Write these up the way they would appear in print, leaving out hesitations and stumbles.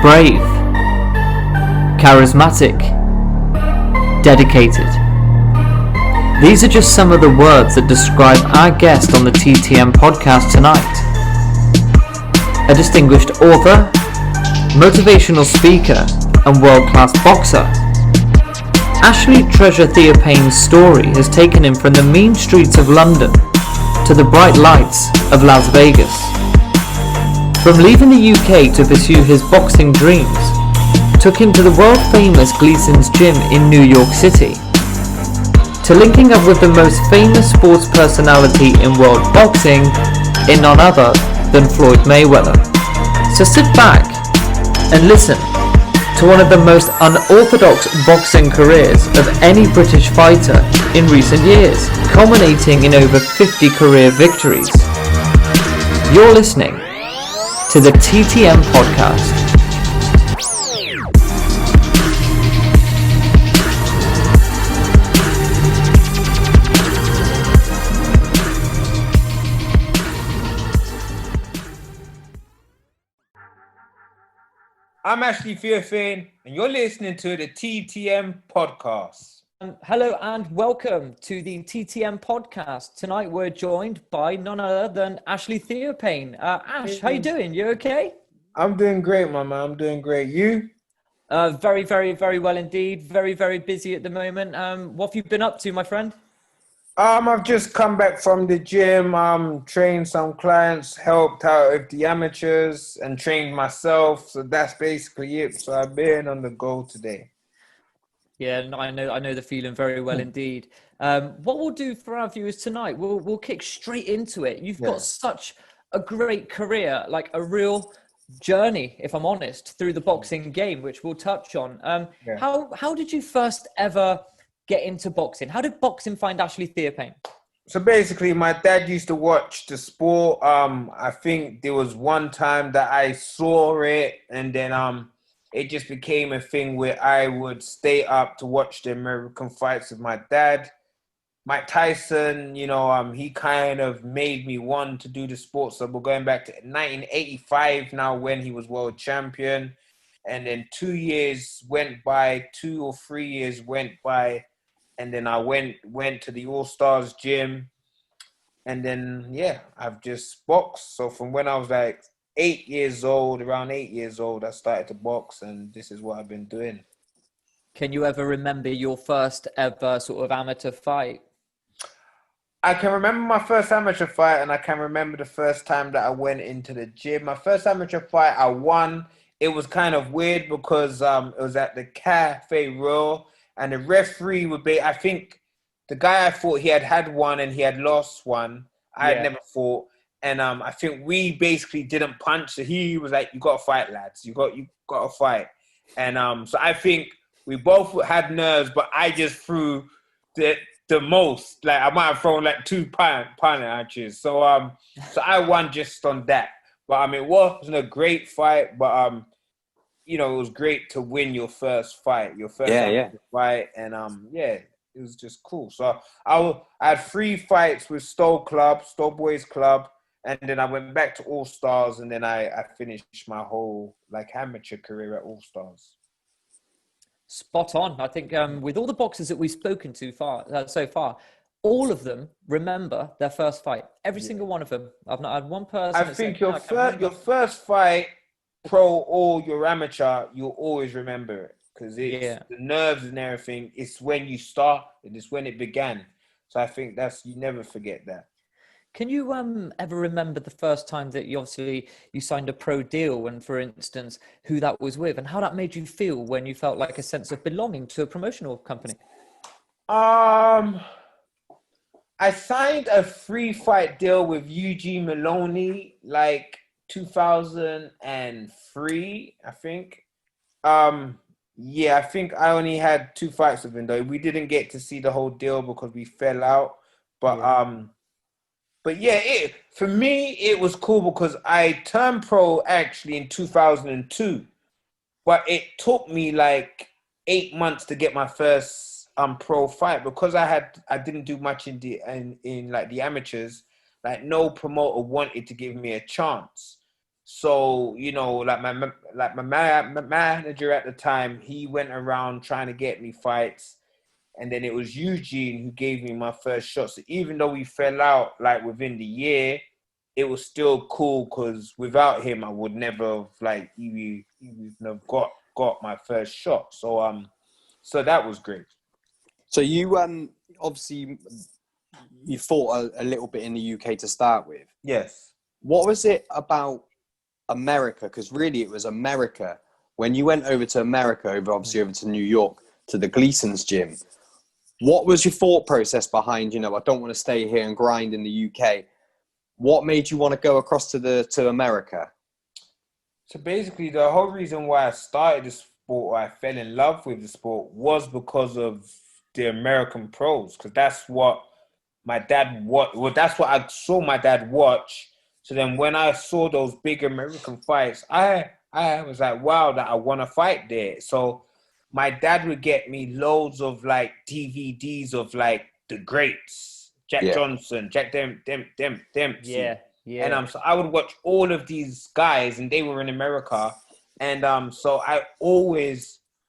brave, charismatic, dedicated. These are just some of the words that describe our guest on the TTM podcast tonight. A distinguished author, motivational speaker, and world-class boxer, Ashley Treasure Theophane's story has taken him from the mean streets of London to the bright lights of Las Vegas. From leaving the UK to pursue his boxing dreams, took him to the world-famous Gleason's Gym in New York City, to linking up with the most famous sports personality in world boxing in none other than Floyd Mayweather. So sit back and listen to one of the most unorthodox boxing careers of any British fighter in recent years, culminating in over 50 career victories. You're listening to the TTM podcast. I'm Ashley Theophane, and you're listening to the TTM podcast. Hello and welcome to the TTM podcast. Tonight we're joined by none other than Ashley Theophane. Ash, how you doing? You okay? I'm doing great, my man. I'm doing great. You? Very, very, very well indeed. Very, very busy at the moment. What have you been up to, my friend? I've just come back from the gym, trained some clients, helped out with the amateurs, and trained myself. So that's basically it. So I've been on the go today. Yeah, no, I know the feeling very well indeed. What we'll do for our viewers tonight, we'll kick straight into it. You've got such a great career, like a real journey, if I'm honest, through the boxing game, which we'll touch on. How did you first ever get into boxing? How did boxing find Ashley Theophane? So basically, my dad used to watch the sport. I think there was one time that I saw it, and then it just became a thing where I would stay up to watch the American fights with my dad. Mike Tyson, he kind of made me want to do the sport. So we're going back to 1985 now when he was world champion. And then 2 years went by, 2 or 3 years went by. And then I went to the All-Stars gym. And then, I've just boxed. So from when I was like around 8 years old, I started to box. And this is what I've been doing. Can you ever remember your first ever sort of amateur fight? I can remember my first amateur fight, and I can remember the first time that I went into the gym. My first amateur fight, I won. It was kind of weird because it was at the Cafe Royal. And the referee would be, I think the guy I fought, he had one and he had lost one. I had never fought. And I think we basically didn't punch. So he was like, you got to fight, lads. You got to fight. And so I think we both had nerves, but I just threw the most. Like I might have thrown like 2 punches. So I won just on that. But it wasn't a great fight, but it was great to win your first fight, fight, and it was just cool. So I had 3 fights with Stowe Boys Club, and then I went back to All Stars, and then I finished my whole amateur career at All Stars. Spot on. I think with all the boxers that we've spoken to so far, all of them remember their first fight. Every single one of them. I've not had one person. I think your first fight, pro or your amateur, you'll always remember it because it's the nerves and everything. It's when you start and it's when it began. So I think you never forget that. Can you ever remember the first time that you signed a pro deal, and for instance, who that was with and how that made you feel when you felt like a sense of belonging to a promotional company? I signed a 3-fight deal with Eugene Maloney, 2003, I think. I think I only had 2 fights with him though. We didn't get to see the whole deal because we fell out. But for me it was cool because I turned pro actually in 2002. But it took me 8 months to get my first pro fight because I didn't do much in the amateurs. No promoter wanted to give me a chance. So, you know, my manager at the time, he went around trying to get me fights. And then it was Eugene who gave me my first shot. So even though we fell out like within the year, it was still cool because without him, I would never have like even have got my first shot. So that was great. So you obviously you fought a little bit in the UK to start with. Yes. What was it about America? Because really it was America. When you went over to America, over to New York, to the Gleason's gym, what was your thought process behind, you know, I don't want to stay here and grind in the UK? What made you want to go across to America? So basically, the whole reason why I started the sport, or I fell in love with the sport, was because of the American pros. Because that's what my dad Well, that's what I saw my dad watch. So then, when I saw those big American fights, I was like, wow, that I want to fight there. So my dad would get me loads of like DVDs of like the greats, Jack Johnson, Jack Dempsey. Yeah. And so I would watch all of these guys, and they were in America. And so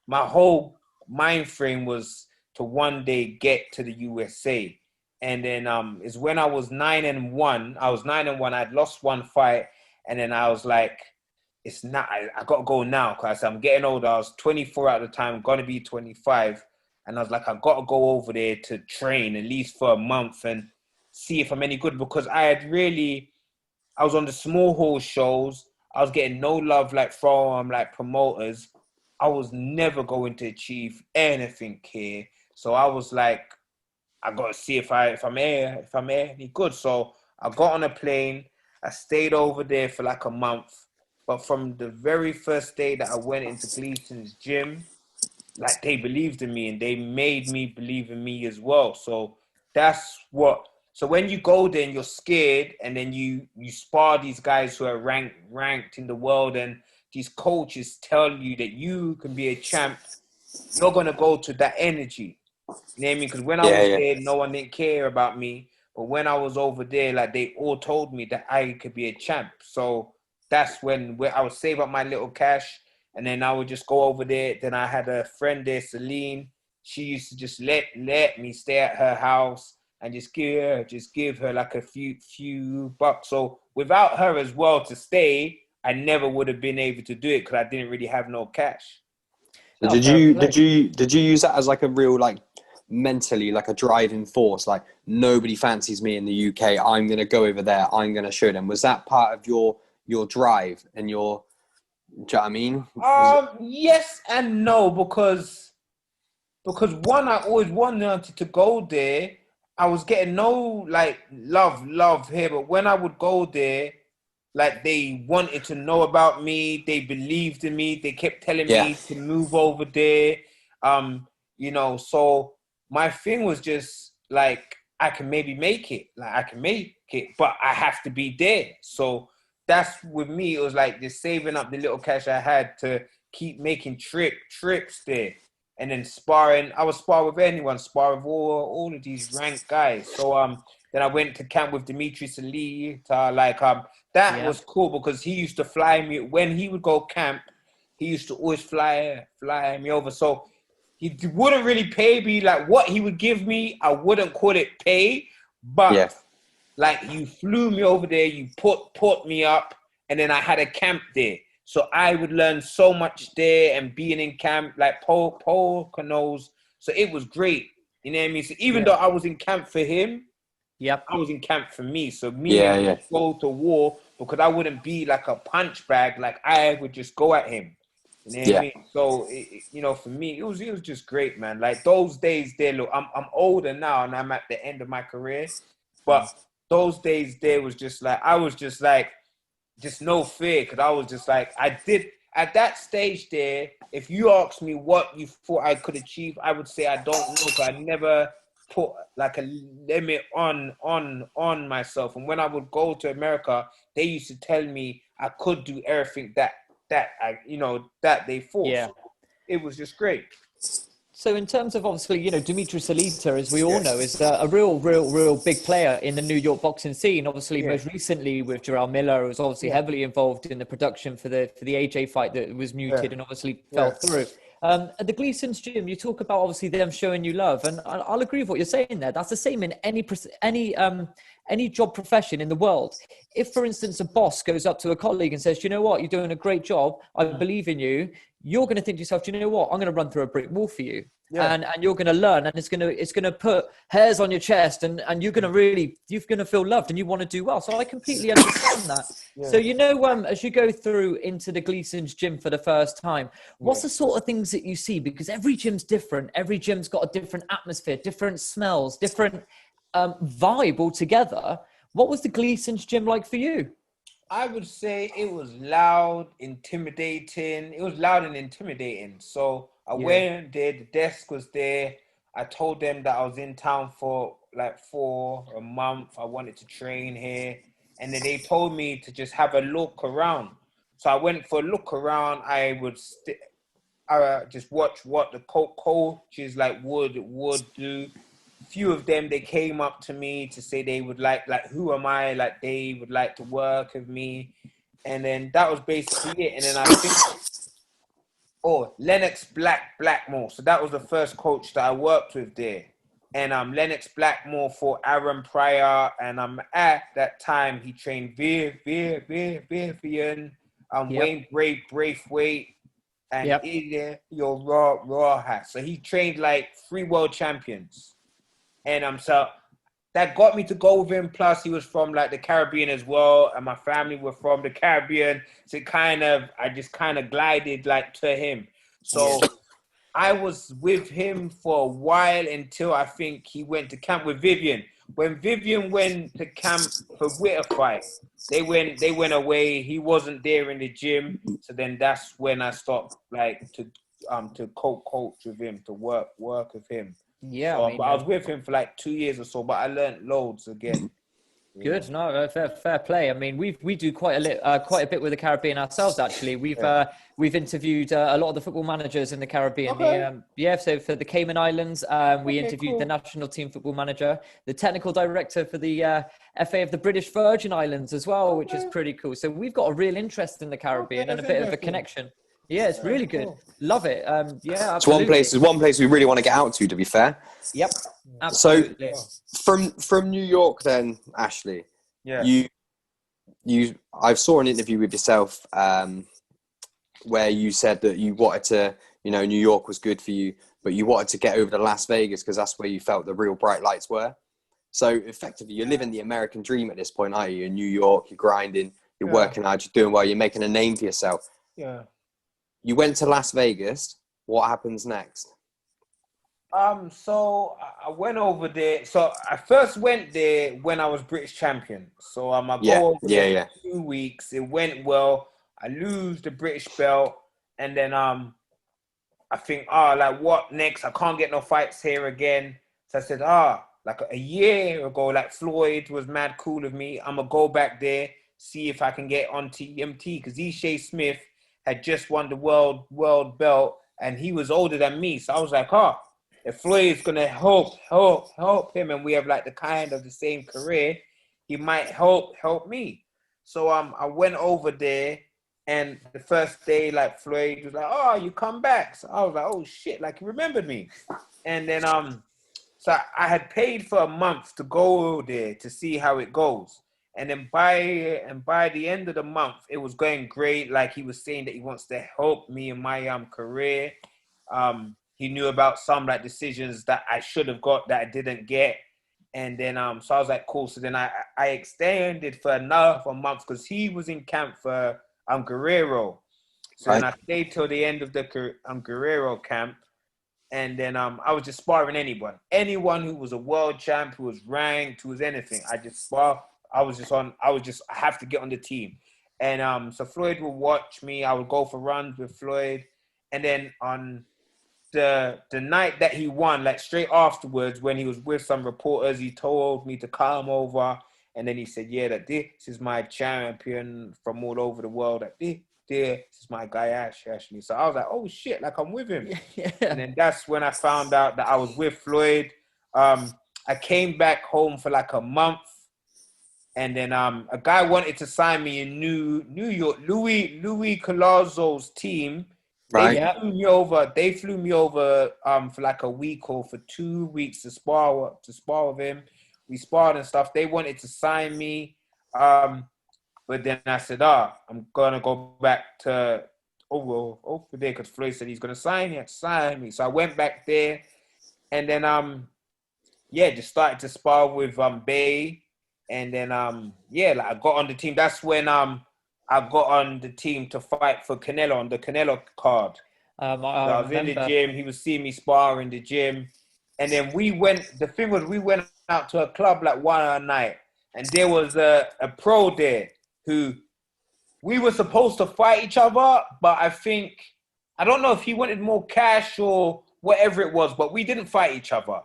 my whole mind frame was to one day get to the USA. And then is when I was 9-1. I was 9-1. I'd lost one fight, and then I was like, it's not. I got to go now because I'm getting older. I was 24 at the time, going to be 25, and I was like, I got to go over there to train at least for a month and see if I'm any good, because I was on the small hall shows. I was getting no love like from like promoters. I was never going to achieve anything here. So I was like, I got to see if I'm any good. So I got on a plane. I stayed over there for like a month. But from the very first day that I went into Gleason's gym, like they believed in me and they made me believe in me as well. So so when you go there and you're scared, and then you spar these guys who are ranked in the world, and these coaches tell you that you can be a champ, you're going to go to that energy. You know what I mean? Because when I was there, no one didn't care about me. But when I was over there, like they all told me that I could be a champ. So that's when I would save up my little cash, and then I would just go over there. Then I had a friend there, Celine. She used to just let me stay at her house and just give her like a few bucks. So without her as well to stay, I never would have been able to do it because I didn't really have no cash. So did you use that as like a real like mentally like a driving force, like nobody fancies me in the UK, I'm gonna go over there, I'm gonna show them? Was that part of your drive and your, do you know what I mean? Yes and no, because one, I always wanted to go there. I was getting no like love here, but when I would go there, like they wanted to know about me, they believed in me, they kept telling me to move over there. You know, so my thing was just like, I can maybe make it. Like I can make it, but I have to be there. So that's with me, it was like just saving up the little cash I had to keep making trips there. And then sparring, I would spar with anyone, spar with all of these ranked guys. So then I went to camp with Dimitri Salita. That was cool because he used to fly me when he would go camp. He used to always fly me over. So he wouldn't really pay me like what he would give me. I wouldn't call it pay, but like you flew me over there, you put me up, and then I had a camp there. So I would learn so much there and being in camp, like Paul Canoes. So it was great. You know what I mean? So even though I was in camp for him, I was in camp for me. So me would go to war because I wouldn't be like a punch bag. Like I would just go at him. You know what I mean? So you know, for me, it was just great, man. Like those days there. Look, I'm older now and I'm at the end of my career, but those days there was just like I was just like. Just no fear, because I was just like, I did at that stage there. If you asked me what you thought I could achieve, I would say I don't know, because I never put like a limit on myself. And when I would go to America, they used to tell me I could do everything that they thought. So it was just great. So in terms of obviously, Dimitri Salita, as we all know, is a real big player in the New York boxing scene. Obviously, most recently with Jarrell Miller, who was obviously heavily involved in the production for the AJ fight that was muted and obviously fell through. At the Gleason's gym, you talk about obviously them showing you love, and I'll agree with what you're saying there. That's the same in any job profession in the world. If, for instance, a boss goes up to a colleague and says, "You know what, you're doing a great job. I believe in you." You're going to think to yourself, "Do you know what? I'm going to run through a brick wall for you." And you're going to learn, and it's going to put hairs on your chest, and you're going to feel loved, and you want to do well. So I completely understand that. So as you go through into the Gleason's gym for the first time, what's the sort of things that you see? Because every gym's different. Every gym's got a different atmosphere, different smells, different vibe altogether. What was the Gleason's gym like for you? I would say it was loud, intimidating. It was loud and intimidating. So I went there, the desk was there. I told them that I was in town for a month. I wanted to train here. And then they told me to just have a look around. So I went for a look around. I would just watch what the coaches would do. Few of them, they came up to me to say they would like who am I, like they would like to work with me, and then that was basically it. And then I think Lennox Blackmore, so that was the first coach that I worked with there. And Lennox Blackmore for Aaron Pryor, and at that time he trained Vivian, Wayne Braithwaite, and Ilya Raw. So he trained like 3 world champions. And so that got me to go with him. Plus, he was from like the Caribbean as well, and my family were from the Caribbean. So I just kind of glided like to him. So I was with him for a while until I think he went to camp with Vivian. When Vivian went to camp for Witter fight, they went away. He wasn't there in the gym. So then that's when I stopped to coach with him, to work with him. Yeah, so, I was with him for like 2 years or so, but I learned loads again. Good, no, fair play. I mean, we do quite a bit with the Caribbean ourselves. Actually, we've interviewed a lot of the football managers in the Caribbean. Okay. So for the Cayman Islands, we interviewed the national team football manager, the technical director for the FA of the British Virgin Islands as well, which is pretty cool. So we've got a real interest in the Caribbean and a bit of a connection. Yeah, it's really good. Cool. Love it. Yeah, absolutely. It's one place we really want to get out to be fair. Yep. Absolutely. So from New York then, Ashley, I saw an interview with yourself where you said that you wanted to, New York was good for you, but you wanted to get over to Las Vegas because that's where you felt the real bright lights were. So effectively, you're living the American dream at this point, aren't you? You're in New York, you're grinding, you're working hard, you're doing well, you're making a name for yourself. Yeah. You went to Las Vegas. What happens next? So I went over there. So I first went there when I was British champion. So I go over there for 2 weeks. It went well. I lose the British belt, and then I think what next? I can't get no fights here again. So I said like a year ago, like Floyd was mad cool with me. I'm gonna go back there, see if I can get on TMT, because Shea Smith had just won the world belt, and he was older than me. So I was like, if Floyd's gonna help him, and we have like the same career, he might help me. So I went over there, and the first day, like Floyd was like, you come back. So I was like, oh shit, like he remembered me. And then so I had paid for a month to go there to see how it goes. And then by the end of the month, it was going great. Like he was saying that he wants to help me in my career. He knew about some decisions that I should have got that I didn't get. And then so I was like, cool. So then I extended for another month because he was in camp for Guerrero. So then I stayed till the end of the Guerrero camp. And then I was just sparring anyone who was a world champ, who was ranked, who was anything. I just spar. I have to get on the team. And so Floyd would watch me. I would go for runs with Floyd. And then on the night that he won, like straight afterwards, when he was with some reporters, he told me to come over. And then he said, that this is my champion from all over the world. That there. This is my guy, Ashley. So I was like, oh, shit, like I'm with him. Yeah. And then that's when I found out that I was with Floyd. I came back home for like a month. And then a guy wanted to sign me in New York. Louis Colazzo's team. Right. They flew me over for like a week or for 2 weeks to spar with him. We sparred and stuff. They wanted to sign me. But then I said, I'm gonna go back to over there because Floyd said he's gonna sign me. So I went back there and then just started to spar with Bay. And then, like I got on the team. That's when I got on the team to fight for Canelo on the Canelo card. I was in the gym. He was seeing me spar in the gym. And then we went out to a club like one night. And there was a pro there who we were supposed to fight each other. But I don't know if he wanted more cash or whatever it was. But we didn't fight each other.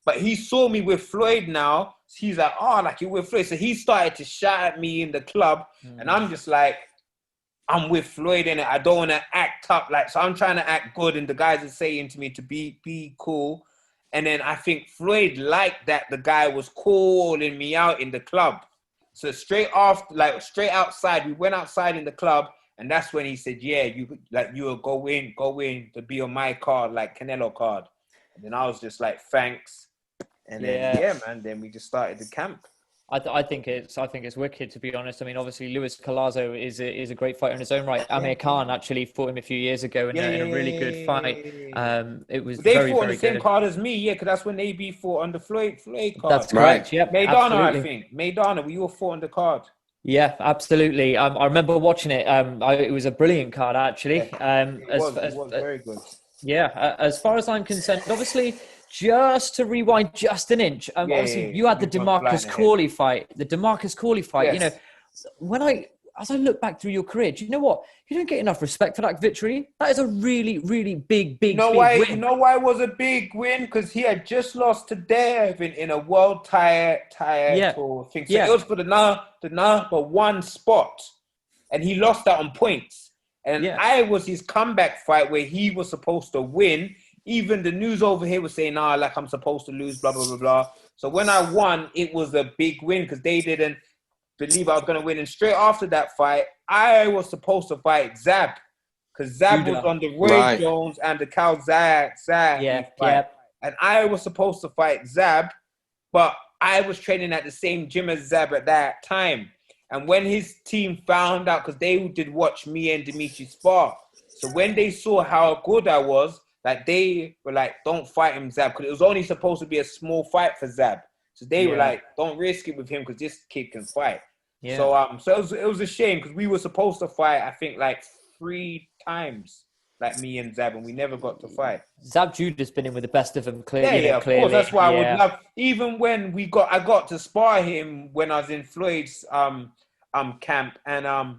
But he saw me with Floyd now. So he's like, like you're with Floyd. So he started to shout at me in the club. And I'm just like, I'm with Floyd in it. I don't want to act up. So I'm trying to act good. And the guys are saying to me to be cool. And then I think Floyd liked that the guy was calling me out in the club. So straight outside, we went outside in the club. And that's when he said, yeah, you will go in to be on my card, like Canelo card. And then I was just like, thanks. And then, then we just started the camp. I think it's wicked, to be honest. I mean, obviously, Luis Colazzo is a great fighter in his own right. Amir Khan actually fought him a few years ago in a really good fight. It was they very, fought on very the same good. card as me, because that's when AB fought on the Floyd card. That's correct. Yep, Maidana, absolutely. I think. Maidana, we all fought on the card. Yeah, absolutely. I remember watching it. It was a brilliant card, actually. It was very good. Yeah, as far as I'm concerned, obviously, just to rewind just an inch, obviously you had the DeMarcus Corley fight. Yes. You know, as I look back through your career, do you know what? You don't get enough respect for that victory. That is a really, really big win. You know why it was a big win? Because he had just lost to Devin in a world tire tour thing. So it was for the number one spot. And he lost that on points. And I was his comeback fight where he was supposed to win. Even the news over here was saying, like I'm supposed to lose, blah, blah, blah, blah. So when I won, it was a big win because they didn't believe I was going to win. And straight after that fight, I was supposed to fight Zab because Zab was on the Roy Jones and the Cal Zab fight. And I was supposed to fight Zab, but I was training at the same gym as Zab at that time. And when his team found out, because they did watch me and Dimitri spar, so when they saw how good I was, they were like, don't fight him, Zab, because it was only supposed to be a small fight for Zab. So they were like, don't risk it with him because this kid can fight. Yeah. So it was a shame because we were supposed to fight, I think, 3 times, me and Zab, and we never got to fight. Zab Judah's been in with the best of them, clearly. Yeah, of course. That's why I would love. Even when I got to spar him when I was in Floyd's camp, and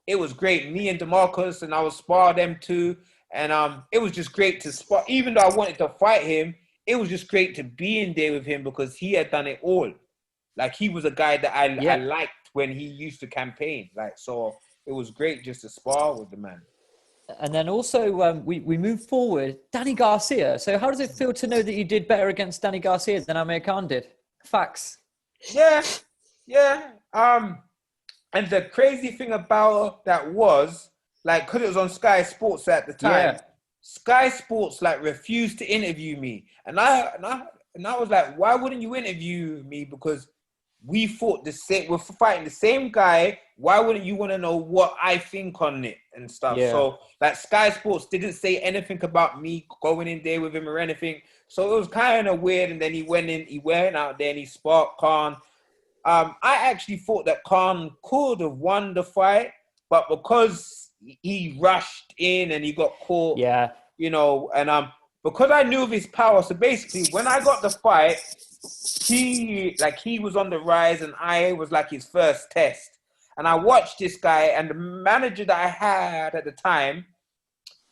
it was great. Me and DeMarcus, and I was spar them too. And it was just great to spar. Even though I wanted to fight him, it was just great to be in there with him because he had done it all. He was a guy that I liked when he used to campaign. So it was great just to spar with the man. And then also we moved forward. Danny Garcia. So how does it feel to know that you did better against Danny Garcia than Amir Khan did? Facts. Yeah. And the crazy thing about that was, because it was on Sky Sports at the time, Sky Sports refused to interview me, and I was like, why wouldn't you interview me? Because we're fighting the same guy. Why wouldn't you want to know what I think on it and stuff? Yeah. So Sky Sports didn't say anything about me going in there with him or anything. So it was kind of weird. And then he went out there and he sparked Khan. I actually thought that Khan could have won the fight, but because he rushed in and he got caught. Yeah. And because I knew of his power, so basically when I got the fight, he was on the rise and I was his first test. And I watched this guy, and the manager that I had at the time,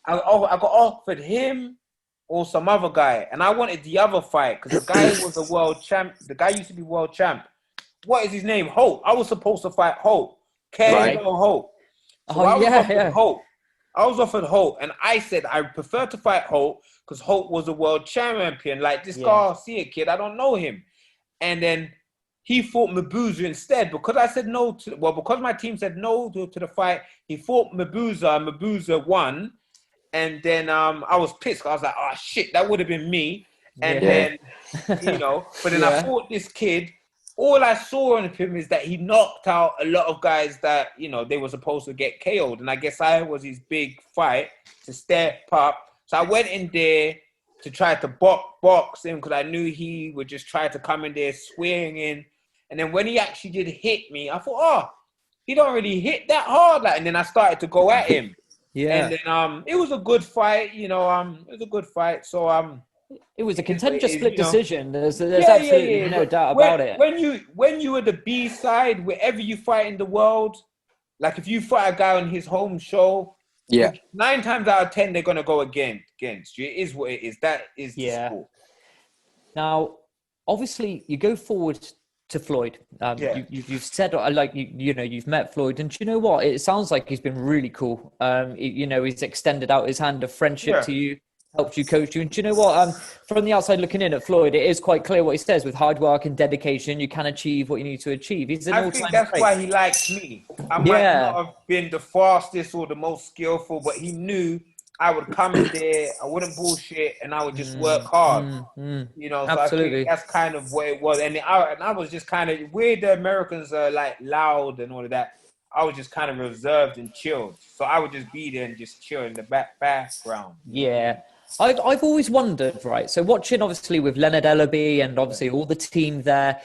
I got offered him or some other guy, and I wanted the other fight because the guy was a world champ. The guy used to be world champ. What is his name? Hope. I was supposed to fight Hope. Hope. So Oh, I was yeah, offered yeah. Hope. I was offered Hope, and I said I prefer to fight Hope because Hope was a world champion. Like this Garcia kid, I don't know him. And then he fought Mabuza instead because I said no to. Well, because my team said no to the fight, he fought Mabuza. And Mabuza won, and then I was pissed. I was like, oh shit, that would have been me. And then but then I fought this kid. All I saw on him is that he knocked out a lot of guys that, they were supposed to get KO'd. And I guess I was his big fight to step up. So I went in there to try to box him because I knew he would just try to come in there swinging. And then when he actually did hit me, I thought, oh, he don't really hit that hard. And then I started to go at him. And then it was a good fight, it was a good fight. So it was a contentious split decision. There's absolutely no doubt about it. When you were the B side, wherever you fight in the world, like if you fight a guy on his home show, 9 times out of 10 they're gonna go against you. It is what it is. That is the sport. Now, obviously, you go forward to Floyd. You've said you've met Floyd, and do you know what? It sounds like he's been really cool. He's extended out his hand of friendship to you. Helped you, coach you. And do you know what? From the outside looking in at Floyd, it is quite clear what he says. With hard work and dedication, you can achieve what you need to achieve. I think that's why he likes me. I might not have been the fastest or the most skillful, but he knew I would come in there, I wouldn't bullshit, and I would just work hard. So absolutely. I think that's kind of what it was. And I was just kind of, where the Americans are like loud and all of that, I was just kind of reserved and chilled. So I would just be there and just chill in the background. Yeah. I've always wondered, right? So watching obviously with Leonard Ellaby and obviously all the team there.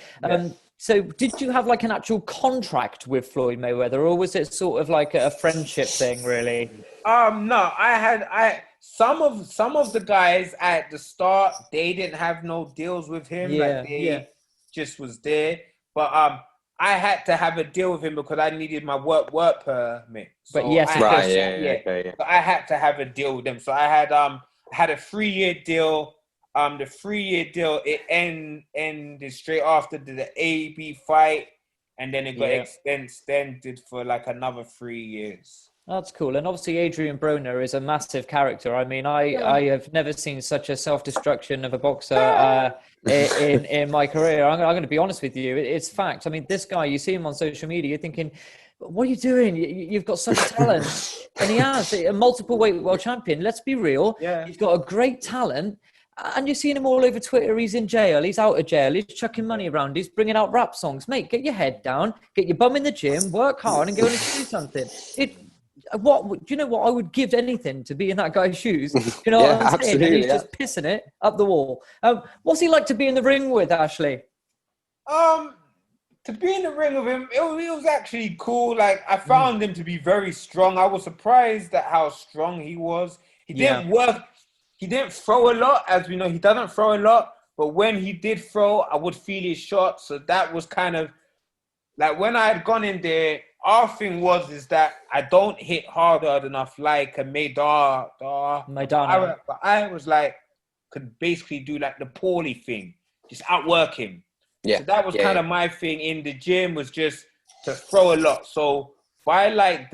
So did you have like an actual contract with Floyd Mayweather, or was it sort of like a friendship thing, really? No, I some of the guys at the start, they didn't have no deals with him. Just was there. But I had to have a deal with him because I needed my work permit. So but yes, So I had to have a deal with them. So I had a 3-year deal. The 3-year deal, it ended straight after the AB fight, and then it got extended for like another 3 years. That's cool. And obviously Adrian Broner is a massive character. I mean, I have never seen such a self-destruction of a boxer in my career. I'm going to be honest with you. It's fact. I mean, this guy, you see him on social media, you're thinking, what are you doing? You've got such talent. And he has a multiple weight world champion. Let's be real. Yeah. He's got a great talent. And you're seeing him all over Twitter. He's in jail. He's out of jail. He's chucking money around. He's bringing out rap songs. Mate, get your head down. Get your bum in the gym. Work hard and go and achieve something. Do you know what? I would give anything to be in that guy's shoes. You know what I'm saying? And he's just pissing it up the wall. What's he like to be in the ring with, Ashley? To be in the ring with him, it was actually cool. Like, I found him to be very strong. I was surprised at how strong he was. He didn't work. He didn't throw a lot. As we know, he doesn't throw a lot. But when he did throw, I would feel his shot. So that was kind of like when I had gone in there, our thing is that I don't hit harder enough like a Maidana. But I was like, could basically do like the Paulie thing, just outwork him. Yeah. So that was kind of my thing in the gym, was just to throw a lot. So by like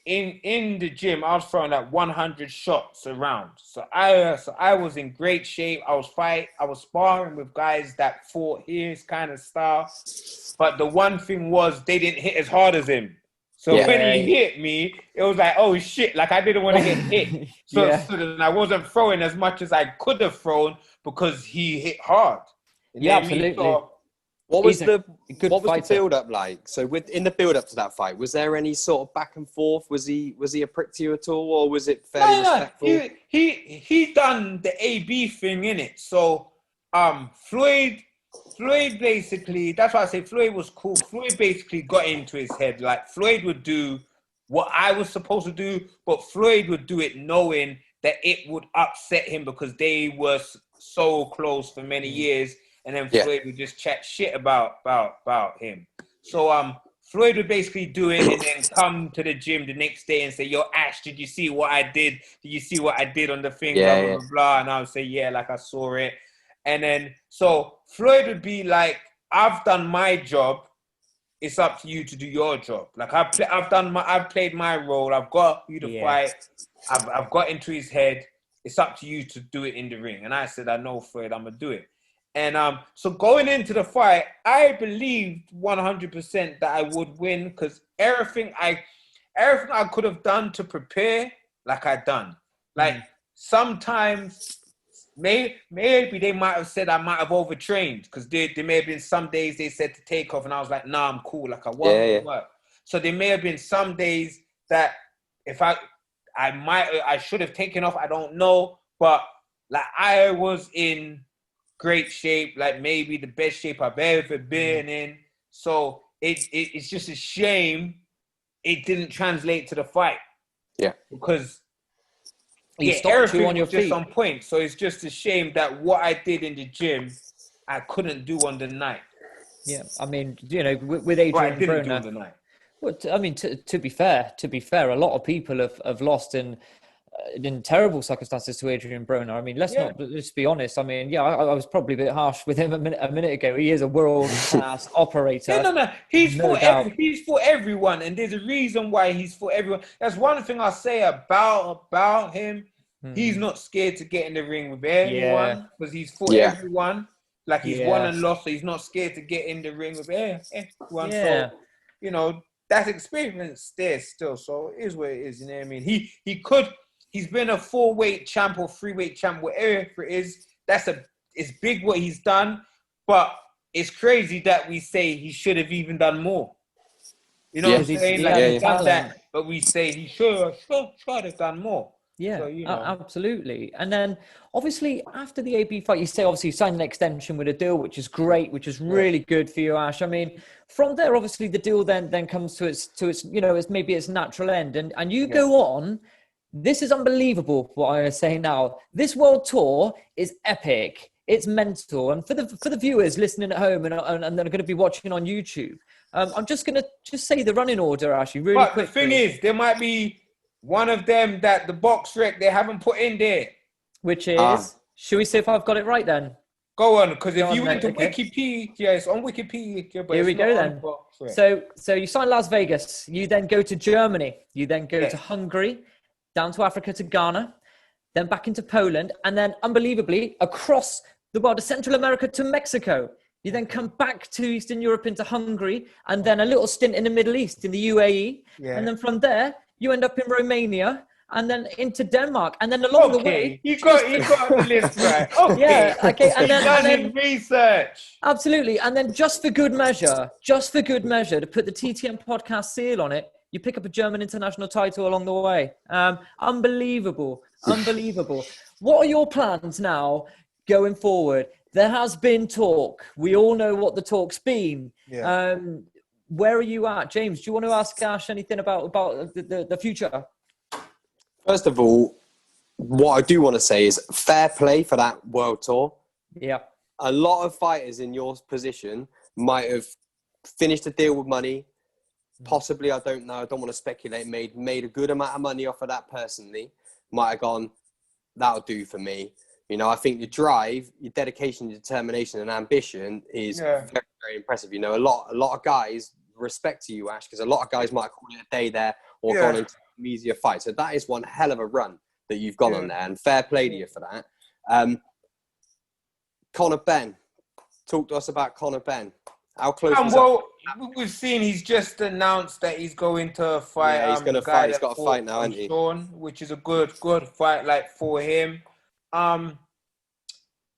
in the gym, I was throwing like 100 shots around. So I was in great shape. I was sparring with guys that fought his kind of style. But the one thing was they didn't hit as hard as him. So when he hit me, it was like, oh shit, like I didn't want to get hit. So then I wasn't throwing as much as I could have thrown because he hit hard. Absolutely. So, what was the build up like? So in the build up to that fight, was there any sort of back and forth? Was he a prick to you at all, or was it fairly respectful? He done the AB thing in it. So Floyd basically, that's why I say Floyd was cool. Floyd basically got into his head. Like, Floyd would do what I was supposed to do, but Floyd would do it knowing that it would upset him because they were so close for many years. And then Floyd would just chat shit about him. So Floyd would basically do it and then come to the gym the next day and say, yo, Ash, did you see what I did? Did you see what I did on the thing? Blah, blah, blah. And I would say, yeah, like I saw it. And then, so Floyd would be like, I've done my job. it's up to you to do your job. Like I've played my role. I've got you to fight. I've got into his head. It's up to you to do it in the ring. And I said, I know, Fred, I'm gonna do it. And so going into the fight, I believed 100% that I would win because everything I could have done to prepare, like I done. Like sometimes, maybe they might have said I might have overtrained because there may have been some days they said to take off, and I was like, nah, I'm cool. Like I won't work. So there may have been some days that if I should have taken off. I don't know, but like I was in great shape, like maybe the best shape I've ever been in. So it's just a shame it didn't translate to the fight. Yeah, because everything on your was just feet. on point. So it's just a shame that what I did in the gym, I couldn't do on the night. Yeah, I mean, you know, with Adrian I didn't do on Broner. the night. Well, I mean, to be fair, a lot of people have lost in terrible circumstances to Adrian Broner. I mean, let's be honest. I mean, I was probably a bit harsh with him a minute ago. He is a world-class operator. No. He's for everyone, and there's a reason why he's for everyone. That's one thing I say about him. He's not scared to get in the ring with anyone because he's for everyone. Like he's won and lost, so he's not scared to get in the ring with everyone. So, you know, that experience there still. So it is what it is. You know what I mean? He's been a 4-weight champ or 3-weight champ, whatever it is. It's big what he's done, but it's crazy that we say he should have even done more. You know what I'm saying? He's done that, but we say he should have done more. Yeah, so, you know. Absolutely. And then obviously after the AB fight, you say obviously you signed an extension with a deal, which is great, which is really good for you, Ash. I mean, from there, obviously the deal then comes to its you know, it's maybe its natural end, and you go on. This is unbelievable what I'm going to say now. This world tour is epic. It's mental. And for the viewers listening at home and they're going to be watching on YouTube, I'm just going to say the running order, actually, really quickly. The thing is, there might be one of them that the box rec they haven't put in there. Which is, should we see if I've got it right then? Go on, because if you went to Wikipedia, it's on Wikipedia. But here we go then. So you sign Las Vegas. You then go to Germany. You then go to Hungary, down to Africa to Ghana, then back into Poland, and then unbelievably across the world to Central America to Mexico. You then come back to Eastern Europe into Hungary, and then a little stint in the Middle East in the UAE. And then from there, you end up in Romania, and then into Denmark, and then along the way... You got the list right. Okay. And then research. Absolutely. And then just for good measure, to put the TTM podcast seal on it, you pick up a German international title along the way. Unbelievable. What are your plans now going forward? There has been talk. We all know what the talk's been. Where are you at? James, do you want to ask Ash anything about the future? First of all, what I do want to say is fair play for that world tour. Yeah. A lot of fighters in your position might have finished a deal with money. Possibly, I don't know. I don't want to speculate. Made a good amount of money off of that personally. Might have gone, that'll do for me. You know, I think your drive, your dedication, your determination and ambition is very, very impressive. You know, a lot of guys respect to you, Ash, because a lot of guys might have called it a day there or gone into an easier fight. So that is one hell of a run that you've gone on there, and fair play to you for that. Conor Benn. Talk to us about Conor Benn. How close was that? We've seen he's just announced that he's going to fight. Yeah, he's going to fight. He's got a fight now, hasn't he? Sean, which is a good fight, like, for him.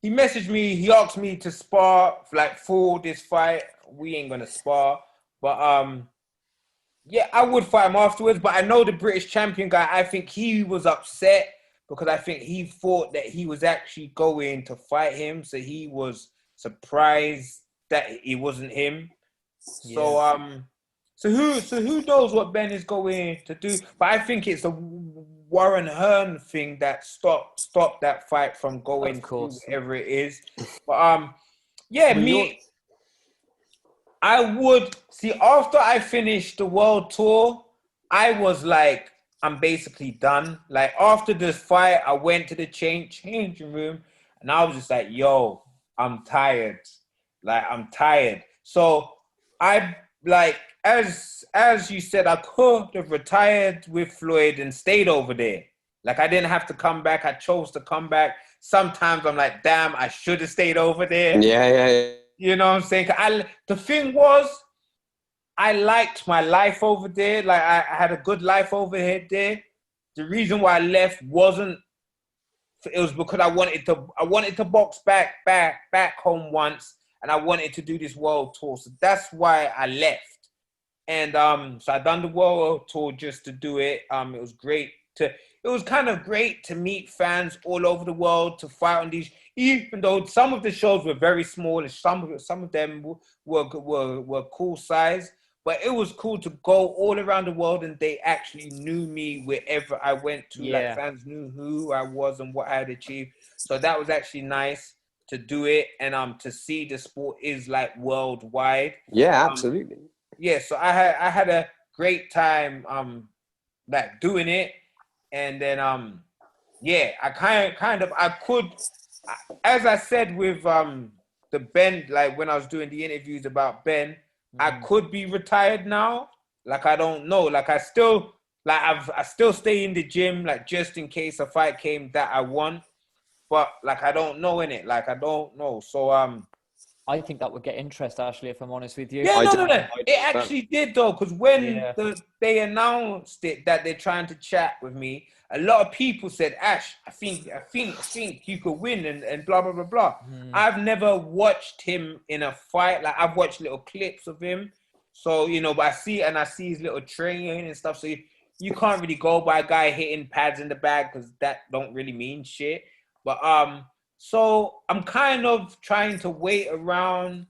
He messaged me. He asked me to spar, like, for this fight. We ain't going to spar. But, I would fight him afterwards. But I know the British champion guy, I think he was upset because I think he thought that he was actually going to fight him. So he was surprised that it wasn't him. So who knows what Ben is going to do? But I think it's a Warren Hearn thing that stopped that fight from going through, whatever it is. But I would see after I finished the world tour, I was like, I'm basically done. Like after this fight, I went to the changing room and I was just like, yo, I'm tired. Like I'm tired. So I like as you said, I could have retired with Floyd and stayed over there. Like I didn't have to come back. I chose to come back. Sometimes I'm like, damn, I should have stayed over there. Yeah. You know what I'm saying? The thing was, I liked my life over there. Like I had a good life over here there. The reason why I left wasn't. It was because I wanted to box back home once, and I wanted to do this world tour. So that's why I left. And so I done the world tour just to do it. It was great it was kind of great to meet fans all over the world, to fight on these, even though some of the shows were very small and some of them were cool size. But it was cool to go all around the world and they actually knew me wherever I went to. Yeah. Like fans knew who I was and what I had achieved. So that was actually nice to do it, and to see the sport is like worldwide. Yeah, absolutely. Yeah, so I had a great time like doing it. And then yeah, I kind of I could, as I said with the Ben, like when I was doing the interviews about Ben, I could be retired now. Like I don't know. Like I still I still stay in the gym, like just in case a fight came that I want. But like I don't know in it. Like I don't know. So I think that would get interest, Ashley, if I'm honest with you. yeah, no. It actually did though, because when they announced it that they're trying to chat with me, a lot of people said, "Ash, I think you could win," and blah blah blah blah. I've never watched him in a fight. Like I've watched little clips of him, so but I see his little training and stuff. So you can't really go by a guy hitting pads in the bag because that don't really mean shit. But so I'm kind of trying to wait around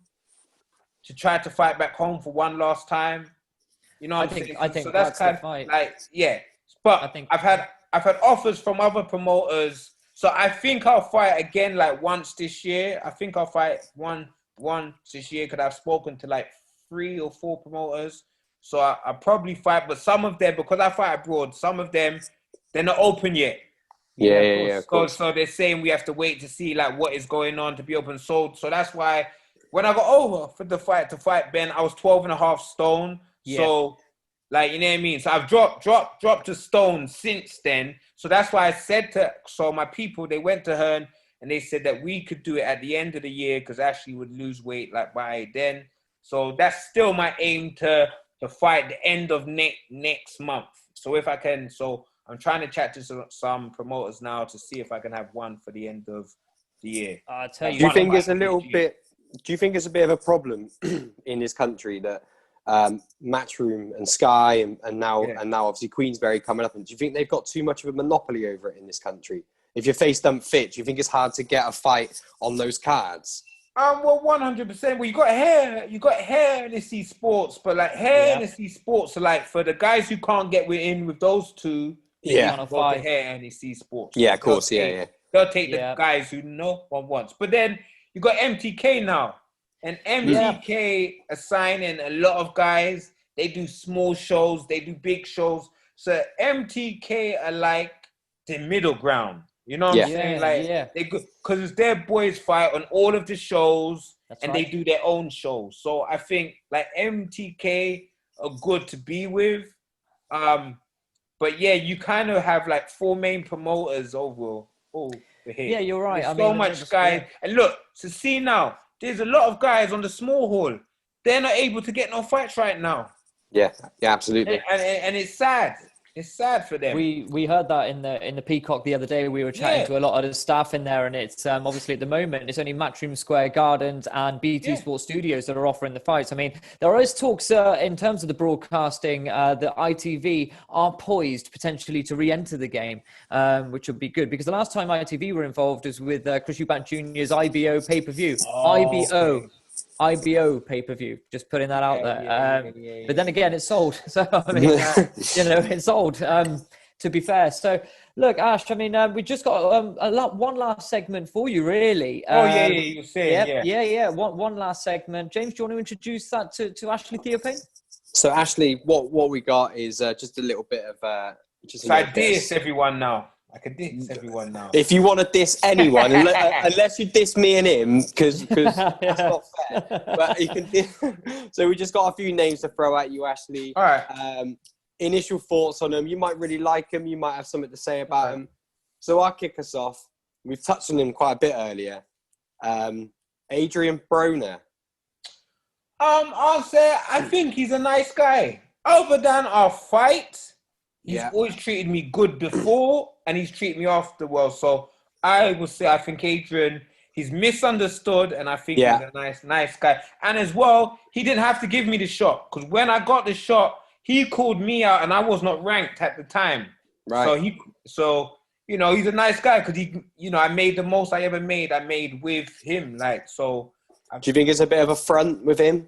to try to fight back home for one last time. You know what I'm saying? I think so that's kind the fight. Like, yeah. But I've had offers from other promoters. So I think I'll fight again like once this year. I think I'll fight one this year because I've spoken to like 3 or 4 promoters. So I'll probably fight, but some of them, because I fight abroad, some of them, they're not open yet. Yeah, of course. So they're saying we have to wait to see like what is going on to be open. So that's why when I got over for the fight to fight Ben, I was 12.5 stone. Yeah. So like, you know what I mean? So I've dropped a stone since then. So that's why I said so my people, they went to her and they said that we could do it at the end of the year because Ashley would lose weight like by then. So that's still my aim to fight the end of next month. So if I can, I'm trying to chat to some promoters now to see if I can have one for the end of the year. I'll tell you. Do you think it's a bit of a problem in this country that Matchroom and Sky and now obviously Queensberry coming up, and do you think they've got too much of a monopoly over it in this country? If your face don't fit, do you think it's hard to get a fight on those cards? Well, 100%. Well, you got hair in this sports, but like hair in this sports are like for the guys who can't get in with those two. Yeah, go to hair and sports. Yeah, of course. Yeah. They'll take the guys who no one wants. But then you got MTK now, and MTK are signing a lot of guys. They do small shows, they do big shows. So MTK are like the middle ground. You know what I'm saying? Like they because their boys fight on all of the shows. That's they do their own shows. So I think like MTK are good to be with. But yeah, you kind of have like 4 main promoters over here. Yeah, you're right. There's so much guys. And look, to see now, there's a lot of guys on the small hall. They're not able to get no fights right now. Yeah, absolutely. And it's sad. It's sad for them. We heard that in the Peacock the other day. We were chatting to a lot of the staff in there, and it's obviously at the moment it's only Matchroom Square Gardens and BT Sports Studios that are offering the fights. I mean, there is talks in terms of the broadcasting that ITV are poised potentially to re-enter the game, which would be good because the last time ITV were involved was with Chris Eubank Jr.'s IBO pay-per-view. IBO pay-per-view, just putting that out there. But then again, it's sold. So, I mean, it's sold, to be fair. So, look, Ash, I mean, we just got one last segment for you, really. You say Yeah. One last segment. James, do you want to introduce that to Ashley Theophane? So, Ashley, what we got is just a little bit of... I diss everyone now. I could diss everyone now. If you want to diss anyone, unless you diss me and him, because that's not fair. But you can so we just got a few names to throw at you, Ashley. All right. Initial thoughts on them. You might really like them. You might have something to say about them. So I'll kick us off. We've touched on him quite a bit earlier. Adrian Broner. I'll say I think he's a nice guy. Other than our fight, he's always treated me good before, and he's treated me after well. So I would say I think Adrian, he's misunderstood, and I think he's a nice guy. And as well, he didn't have to give me the shot, because when I got the shot, he called me out, and I was not ranked at the time. Right. So you know, he's a nice guy because he, you know, I made the most I ever made. I made with him, like so. Do you think it's a bit of a front with him?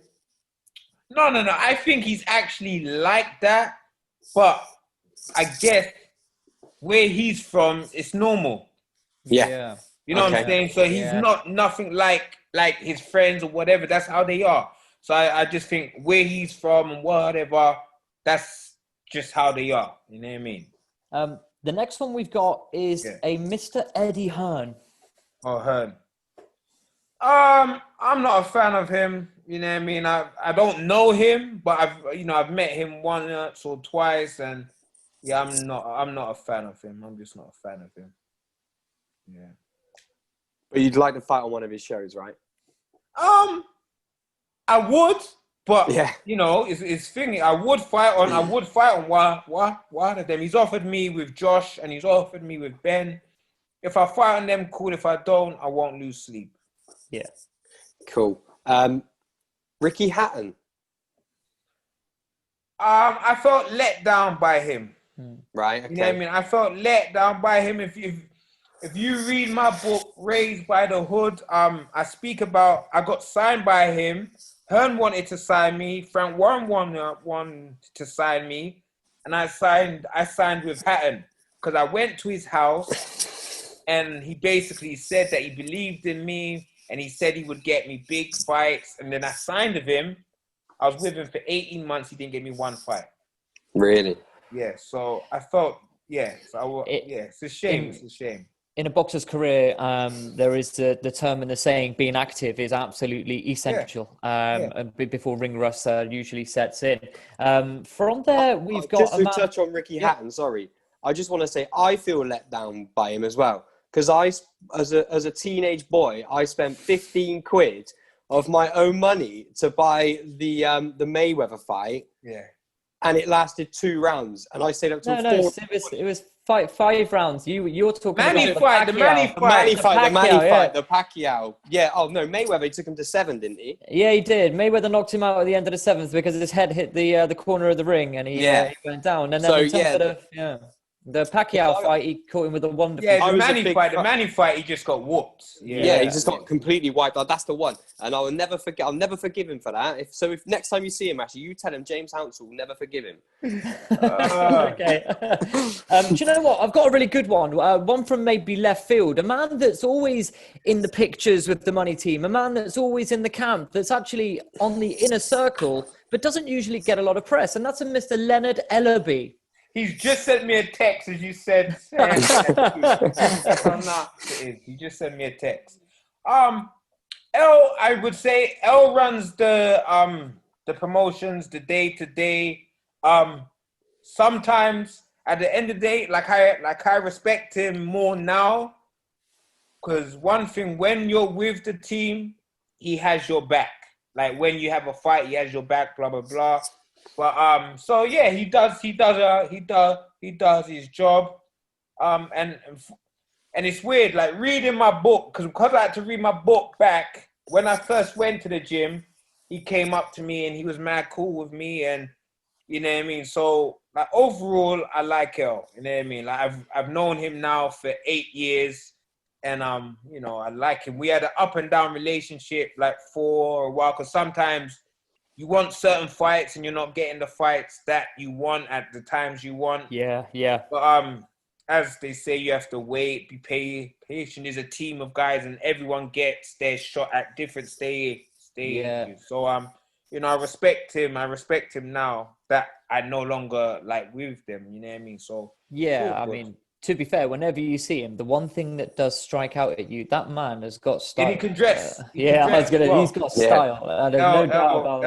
No. I think he's actually like that, but I guess where he's from, it's normal. Yeah. You know what I'm saying? So he's not nothing like his friends or whatever. That's how they are. So I just think where he's from and whatever, that's just how they are. You know what I mean? The next one we've got is a Mr. Eddie Hearn. Oh, Hearn. I'm not a fan of him. You know what I mean? I don't know him, but I've met him once or twice, and I'm not a fan of him. I'm just not a fan of him. Yeah. But you'd like to fight on one of his shows, right? I would, but you know, it's thing. I would fight on one of them. He's offered me with Josh, and he's offered me with Ben. If I fight on them, cool. If I don't, I won't lose sleep. Yeah. Cool. Ricky Hatton. I felt let down by him. Right. Okay. You know what I mean? I felt let down by him. If you read my book, Raised by the Hood, I speak about I got signed by him. Hearn wanted to sign me. Frank Warren wanted to sign me, and I signed with Hatton because I went to his house, and he basically said that he believed in me, and he said he would get me big fights, and then I signed with him. I was with him for 18 months. He didn't get me one fight. Really? Yeah. So I felt it's a shame. It's a shame. In a boxer's career, there is the term and the saying, being active is absolutely essential. And before ring rust usually sets in. From there, we've got just to touch on Ricky Hatton. Sorry, I just want to say I feel let down by him as well, because as a teenage boy, I spent 15 quid of my own money to buy the Mayweather fight. Yeah. And it lasted 2 rounds, and I stayed up till 4. It was 5 rounds. You're talking about the Pacquiao. Yeah. Oh no, Mayweather, he took him to 7, didn't he? Yeah, he did. Mayweather knocked him out at the end of the 7th because his head hit the corner of the ring, and he went down. And then the Pacquiao fight, he caught him with a wonderful. Yeah, the Manny fight, he just got whooped. Yeah, he just got completely wiped out. That's the one, and I'll never forgive him for that. If next time you see him, actually, you tell him James Hounsell will never forgive him. Okay. Do you know what? I've got a really good one. One from maybe left field. A man that's always in the pictures with the money team. A man that's always in the camp. That's actually on the inner circle, but doesn't usually get a lot of press. And that's a Mr. Leonard Ellerby. He's just sent me a text, as you said. He just sent me a text. I would say L runs the promotions, the day-to-day. Sometimes at the end of the day, I respect him more now, because one thing, when you're with the team, he has your back. Like when you have a fight, he has your back. Blah blah blah. But so yeah, he does his job. And it's weird, like reading my book, because I had to read my book back when I first went to the gym. He came up to me and he was mad cool with me, and you know what I mean. So like overall, I like El. You know what I mean. Like I've known him now for 8 years, and you know, I like him. We had an up and down relationship like for a while, because sometimes you want certain fights and you're not getting the fights that you want at the times you want. Yeah. But as they say, you have to wait, be patient. There's a team of guys, and everyone gets their shot at different stages. So you know, I respect him. I respect him now that I no longer like with them. You know what I mean? So yeah, I mean, to be fair, whenever you see him, the one thing that does strike out at you, that man has got style. And he can dress. Yeah, I was gonna. well. He's got style. There's no doubt about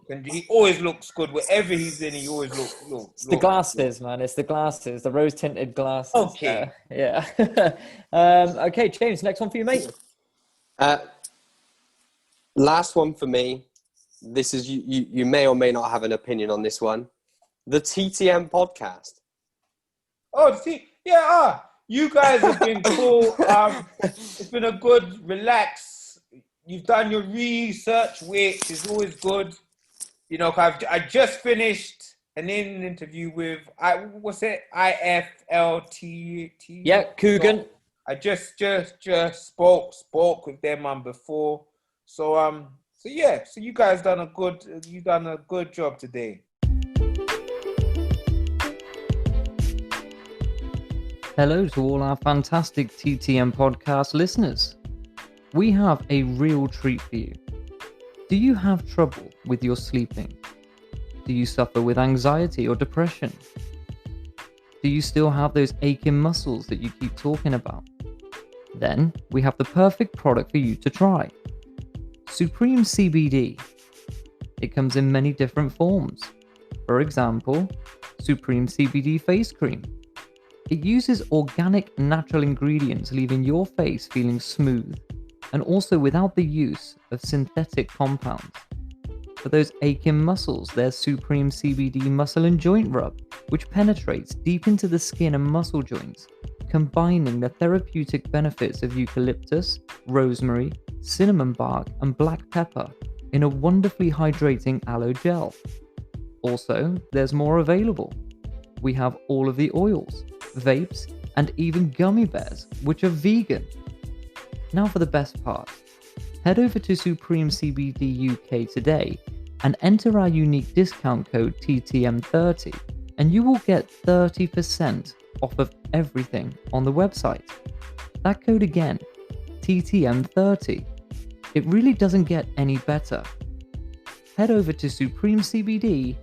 that. And he always looks good. Wherever he's in, he always looks. It's the glasses, man. It's the glasses, the rose tinted glasses. Okay. Yeah. Okay, James. Next one for you, mate. Last one for me. This is you may or may not have an opinion on this one. The TTM podcast. Oh, see, yeah. You guys have been cool. It's been a good relax. You've done your research, which is always good. You know, I just finished an interview with IFLT. Yeah, Coogan. So I just spoke with them before. So yeah. So you guys done a good job today. Hello to all our fantastic TTM podcast listeners. We have a real treat for you. Do you have trouble with your sleeping? Do you suffer with anxiety or depression? Do you still have those aching muscles that you keep talking about? Then we have the perfect product for you to try. Supreme CBD. It comes in many different forms. For example, Supreme CBD Face Cream. It uses organic, natural ingredients, leaving your face feeling smooth, and also without the use of synthetic compounds. For those aching muscles, there's Supreme CBD Muscle and Joint Rub, which penetrates deep into the skin and muscle joints, combining the therapeutic benefits of eucalyptus, rosemary, cinnamon bark, and black pepper in a wonderfully hydrating aloe gel. Also, there's more available. We have all of the oils, vapes, and even gummy bears, which are vegan. Now for the best part. Head over to Supreme CBD UK today and enter our unique discount code TTM30 and you will get 30% off of everything on the website. That code again, TTM30. It really doesn't get any better. Head over to supremecbd.uk.